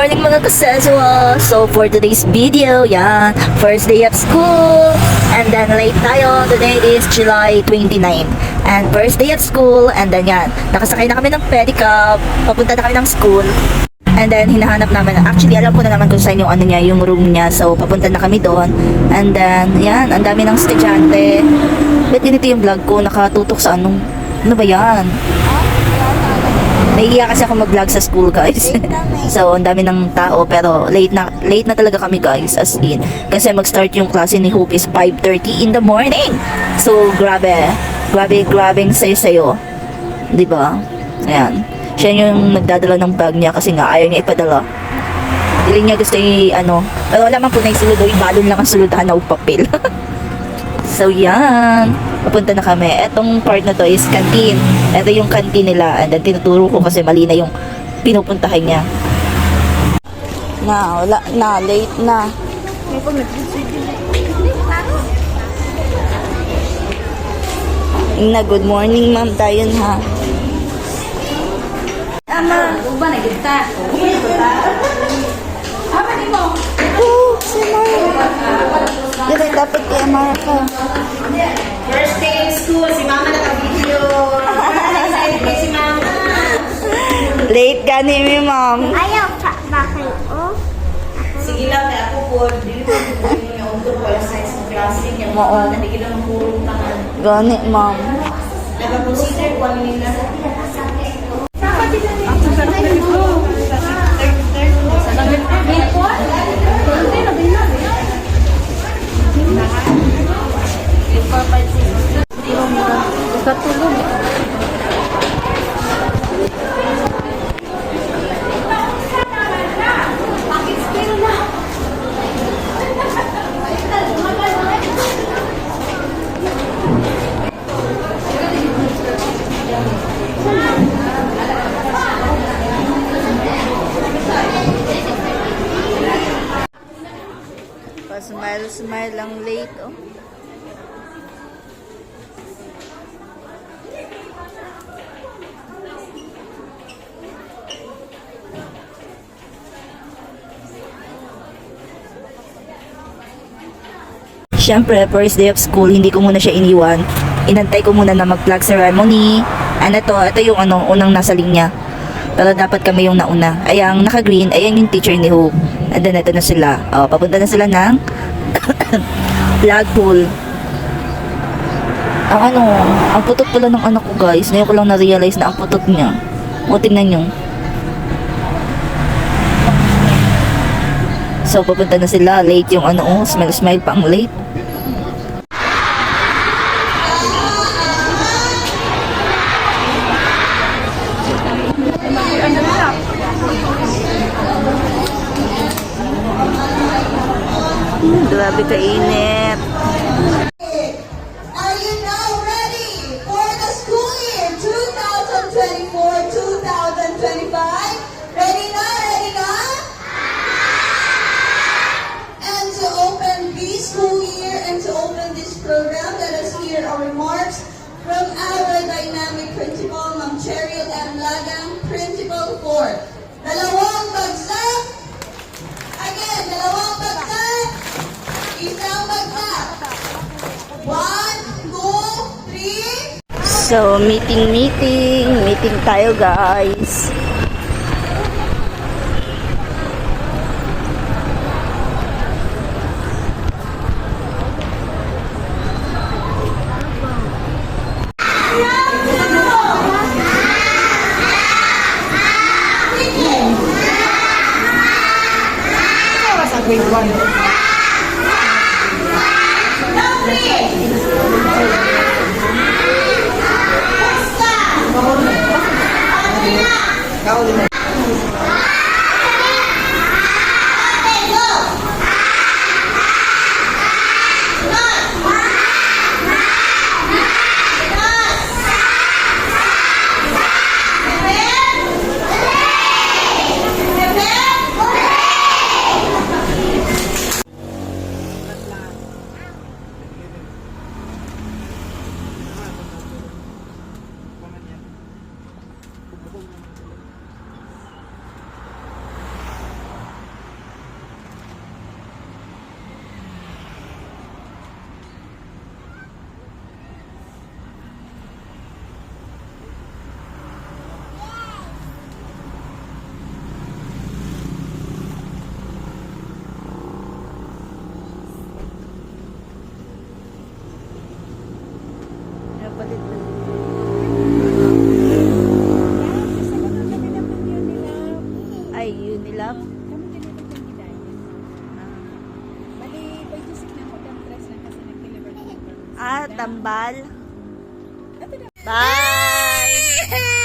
morning mga kaseswa! So for today's video, yan, first day of school, and then late tayo. Today is July 29, and first day of school, and then yan, nakasakay na kami ng pedicab, papunta na kami ng school. And then hinahanap namin, actually alam ko na naman kung saan yung ano niya, yung room niya, so papunta na kami doon. And then, yan, ang dami ng estudyante. Ba't ganito yung vlog ko, nakatutok sa ano ba yan? Nahihiya kasi ako mag-vlog sa school, guys. So, ang dami ng tao, pero late na talaga kami, guys, as in. Kasi mag-start yung klase ni Hope is 5:30 in the morning. So, grabeng sayo-sayo. Diba? Ayan. Siya yung nagdadala ng bag niya kasi nga ayaw niya ipadala. Hindi niya gusto pero wala man po na isulod, balon lang ang suludahan na papel. So, yan. Papunta na kami. Etong part na to is canteen. Ito yung canteen nila. And then, tinuturo ko kasi mali na yung pinupuntahan niya. Wala na. Late na. Good morning, ma'am. Tayo ha. Ama, uba na kita. Apa ni mo? Si Mara. Dito dapat kay Mara ka. First day of school, si mama naka-video. Excited si mama. Late ka ni mi, ma'am. Ayaw pa ba kayo? Sige lang, may ako po. Dili ko yung undo ko yung size ng klase niya. Oo. Nandigil lang ang purong tangan. Gani, ma'am. Nag-consider ko ano nila. Smile lang late, oh. Siyempre, first day of school, hindi ko muna siya iniwan. Inantay ko muna na mag-flag ceremony. And ito yung unang nasa linya. Pero dapat kami yung nauna. Ayan, naka-green, ayan yung teacher ni Hope. And then, ito na sila. Papunta na sila ng flag pool. Ang putot pala ng anak ko, guys. Ngayon ko lang na-realize na ang putot niya. Tingnan nyo. So, papunta na sila. Late yung smile pa ang late. Grabe kainit. Are you now ready for the school year 2024-2025? Ready na? Ready na? And to open this school year and to open this program, let us hear our remarks from our dynamic principal, Ma'am Cheryl M. Lagang, Principal 4. Dalawang bagsak. Again, dalawang bagsak. Isang bagsak. 1, 2, 3. So, meeting tayo, guys. Grade 1. Pinapalit na. Ay, Unilab. Kami tinatag ng gidayan. Bali, by Jessic na ako ng dress lang kasi nag-deliver ko ng Ah, tambal. Ito na. Bye!